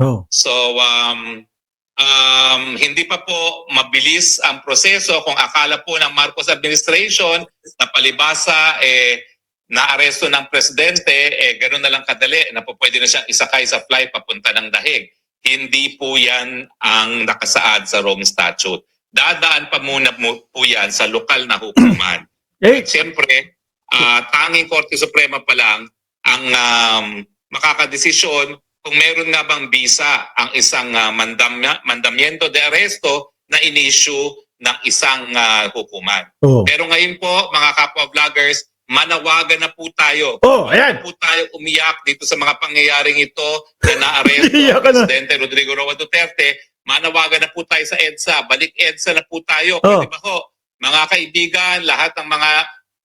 Oh. So, hindi pa po mabilis ang proseso. Kung akala po ng Marcos administration na palibasa naaresto ng presidente, gano'n na lang kadali na po pwede na siyang isakay sa flight papunta ng dahig. Hindi po yan ang nakasaad sa Rome Statute. Dadaan pa muna po yan sa lokal na hukuman. At siyempre, tanging Korte Suprema pa lang ang makakadesisyon kung meron nga bang bisa ang isang mandamiento de arresto na in-issue ng isang hukuman. Oh. Pero ngayon po, mga kapwa-vloggers, manawagan na po tayo. Ayan. Po tayo umiyak dito sa mga pangyayaring ito na naaresto Iyak ang ka na. Presidente Rodrigo Roa Duterte. Manawagan na po tayo sa EDSA. Balik EDSA na po tayo. Oh. Pwede ba ho? Mga kaibigan, lahat ng mga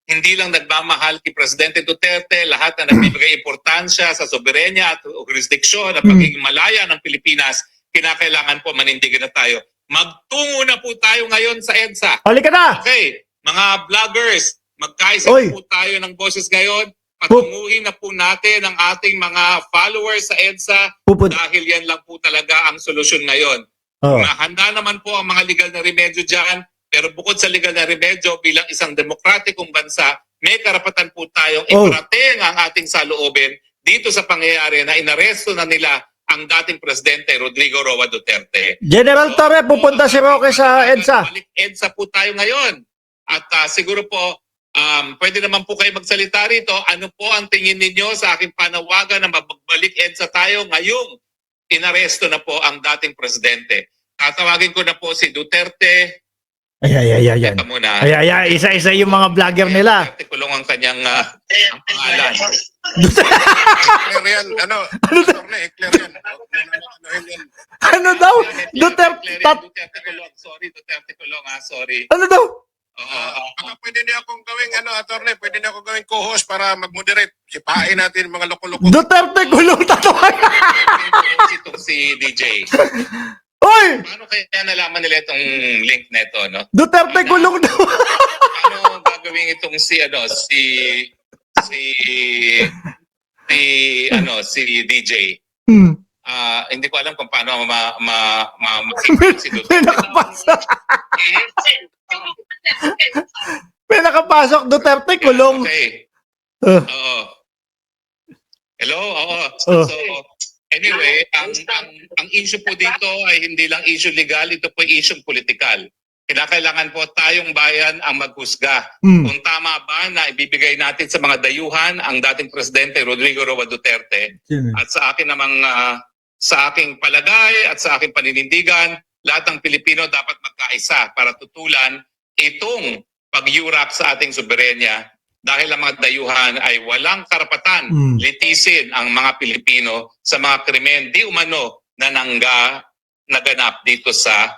hindi lang nagmamahal kay Presidente Duterte, lahat na nagbibigay importansya sa soberenya at jurisdiksyon at pagiging malaya ng Pilipinas, kinakailangan po manindigan na tayo. Magtungo na po tayo ngayon sa EDSA. Halika na! Okay, mga vloggers, magkaisa Oy. po tayo ng boses ngayon. Patunguhin na po natin ang ating mga followers sa EDSA dahil yan lang po talaga ang solusyon ngayon. Oh. Handa naman po ang mga legal na remedyo dyan. Pero bukod sa legal na remedyo, bilang isang demokratikong bansa, may karapatan po tayong iparating ang ating saloobin dito sa pangyayari na inaresto na nila ang dating Presidente Rodrigo Roa Duterte. General Torre, pupunta si Roque sa EDSA. Balik EDSA po tayo ngayon. At siguro po, pwede naman po kayo magsalita rito. Ano po ang tingin ninyo sa aking panawagan na magbalik EDSA tayo ngayong inaresto na po ang dating Presidente? Tatawagin ko na po si Duterte. Ayan. Muna. Isa-isa yung mga vlogger nila. Duterte Kulong ang kanyang ang pangalan. Clear yan. Ano? Clear yan. Ano daw? Duterte Kulong. Sorry, Duterte Kulong. Sorry. Ano daw? Baka pwede niya akong gawing, attorney, pwede niya akong gawing co-host para mag-moderate. Sipain natin mga loko-loko. Duterte Kulong tatawag. Itong si DJ. Oy! Paano kaya nalaman nila itong link na ito, no? Duterte Kulong daw. Paano gagawin itong si DJ? Hindi ko alam kung paano makikita si Duterte. May nakapasok. May nakapasok, Duterte Kulong. Okay. Uh. Oo. Hello? Oo. Oh. So, anyway, ang issue po dito ay hindi lang issue legal, ito po ay issue politikal. Kinakailangan po tayong bayan ang maghusga. Kung tama ba na ibibigay natin sa mga dayuhan ang dating Presidente Rodrigo Roa Duterte. At sa akin namang sa aking palagay at sa aking paninindigan, lahat ng Pilipino dapat magkaisa para tutulan itong pagyurak sa ating soberenya dahil ang mga dayuhan ay walang karapatan litisin ang mga Pilipino sa mga krimen di umano na naganap dito sa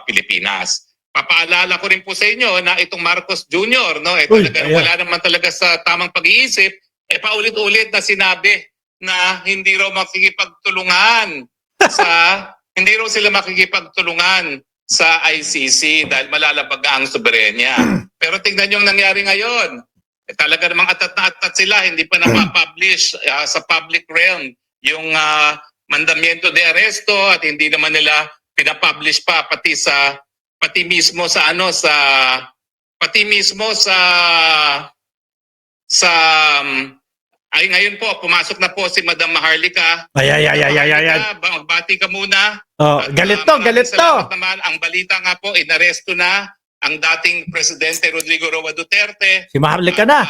Pilipinas. Papaalala ko rin po sa inyo na itong Marcos Jr., no, wala naman talaga sa tamang pag-iisip, paulit-ulit na sinabi na hindi raw sila makikipagtulungan sa ICC dahil malalabag ang soberenya. Pero tingnan yung nangyari ngayon. Talaga namang atat na atat sila, hindi pa na-publish sa public realm yung mandamiento de arresto at hindi naman nila pinapublish pa pati mismo ay ngayon po pumasok na po si Madam Maharlika. Ayan. Magbati ka muna. Galit Salamat to. naman. Ang balita nga po, inaresto na ang dating Presidente Rodrigo Roa Duterte. Si Maharlika na.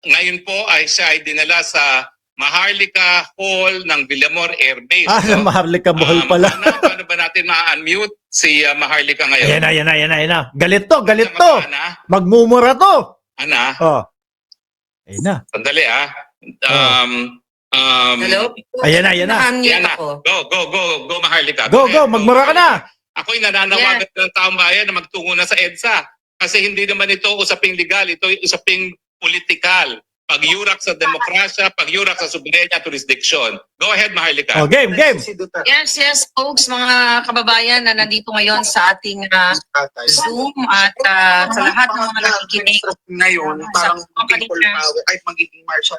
Ngayon po ay siya ay dinala sa Maharlika Hall ng Villamor Air Base. Maharlika Bohol pala. Paano ba natin ma-unmute si Maharlika ngayon? Ayan. Galit to. Magmumura to. Ana? Ayun na. Sandali Hello? Ayan na. Yan na. Go Maharlika. Go, magmura ka na. Ako'y nananawagan ng taong bayan na magtungo na sa EDSA. Kasi hindi naman ito usaping legal, ito usaping politikal. pagyurak sa demokrasya, pagyurak sa soberenya at jurisdiction. Go ahead, Maharlika. Oh, game. Yes, folks, mga kababayan na nandito ngayon sa ating Zoom at sa lahat ng mga nakikinig. Ngayon, parang people power, kahit magiging martial.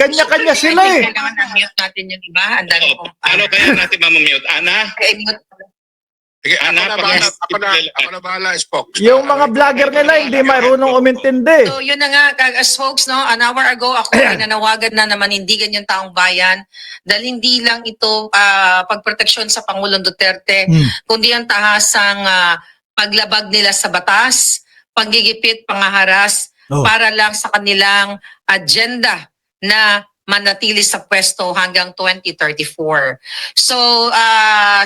Kanya-kanya sila eh. Kailangan na-mute natin yung iba. Ang dami Oh, kong... ano kaya natin mamamute? Ana? mute. Sige, ako Ana, na bahala, pag- ako na bahala, Spokes. Yung mga vlogger nila hindi marunong umintindi. So yun na nga, as folks, no, an hour ago ako ay nanawagan na manindigan yung taong bayan dahil hindi lang ito pagproteksyon sa Pangulong Duterte, kundi ang tahasang paglabag nila sa batas, paggigipit, pangaharas, para lang sa kanilang agenda na manatili sa pwesto hanggang 2034. So,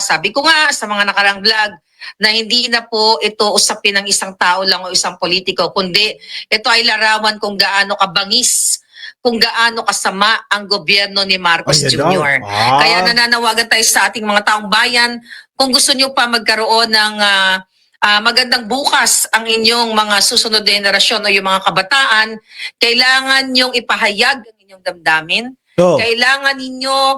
sabi ko nga sa mga nakarang vlog na hindi na po ito usapin ng isang tao lang o isang politiko, kundi ito ay larawan kung gaano kabangis, kung gaano kasama ang gobyerno ni Marcos Jr. Kaya nananawagan tayo sa ating mga taong bayan, kung gusto nyo pa magkaroon ng magandang bukas ang inyong mga susunod na henerasyon o yung mga kabataan, kailangan nyong ipahayag ang inyong damdamin. Kailangan ninyo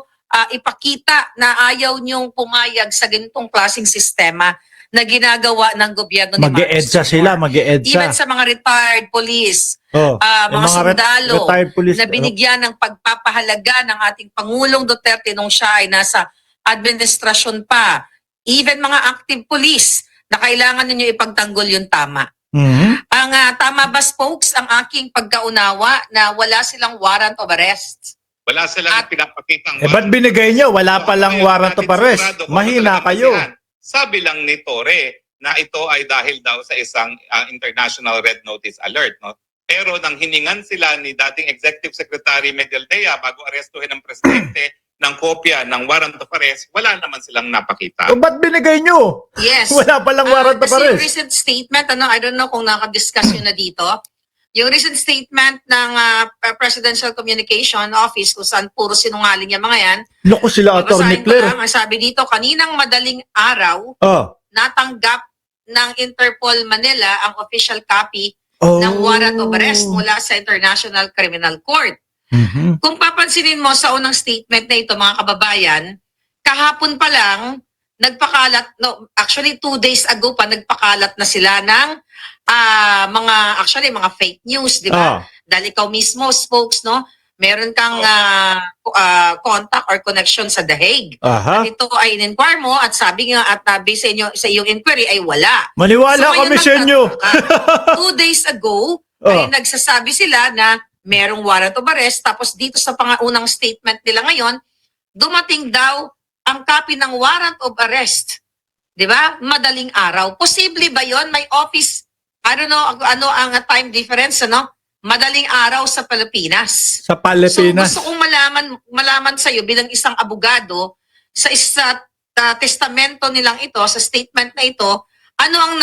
ipakita na ayaw nyong pumayag sa ganitong klaseng sistema na ginagawa ng gobyerno ni Marcos Mag-e-EDSA Jr. sila, mag-e-EDSA. Even sa mga retired police, mga sundalo retired police, na binigyan ng pagpapahalaga ng ating Pangulong Duterte nung siya ay nasa administrasyon pa. Even mga active police na kailangan ninyo ipagtanggol yung tama. Ang tama ba, folks, ang aking pagkaunawa na wala silang warrant of arrest? Wala silang pinapakitang... ba't binigay nyo? Wala palang warrant of arrest. Mahina kayo. Sabi lang ni Tore na ito ay dahil daw sa isang international red notice alert. No? Pero nang hiningan sila ni dating Executive Secretary Medialdea bago arestuhin ng presidente ng kopya ng warrant of arrest, wala naman silang napakita. Ba't binigay nyo? Yes. Wala palang warrant of Kasi yung arrest. recent statement, I don't know kung nakadiscuss yun na dito, yung recent statement ng Presidential Communication Office kung saan puro sinungaling yung mga yan. Loko sila, Atty. Babasahin ko Claire. lang, ang sabi dito, kaninang madaling araw, natanggap ng Interpol Manila ang official copy ng warrant of arrest mula sa International Criminal Court. Kung papansinin mo sa unang statement na ito, mga kababayan, kahapon pa lang, actually 2 days ago pa, nagpakalat na sila ng mga fake news, di ba? Dahil ikaw mismo, spokes, no? Meron kang contact or connection sa The Hague. At ito ay in-inquire mo at sabi nga at base sa iyong inquiry ay wala. Maniwala So, kami sa inyo. 2 days ago, ay nagsasabi sila na merong warrant of arrest. Tapos dito sa pangaunang statement nila ngayon, dumating daw ang copy ng warrant of arrest. Di ba? Madaling araw. Posible ba yon? May office, I don't know ano ang time difference, ano? Madaling araw sa Pilipinas. Sa Pilipinas. So gusto kong malaman sa iyo bilang isang abogado sa testamento nilang ito, sa statement na ito, ano ang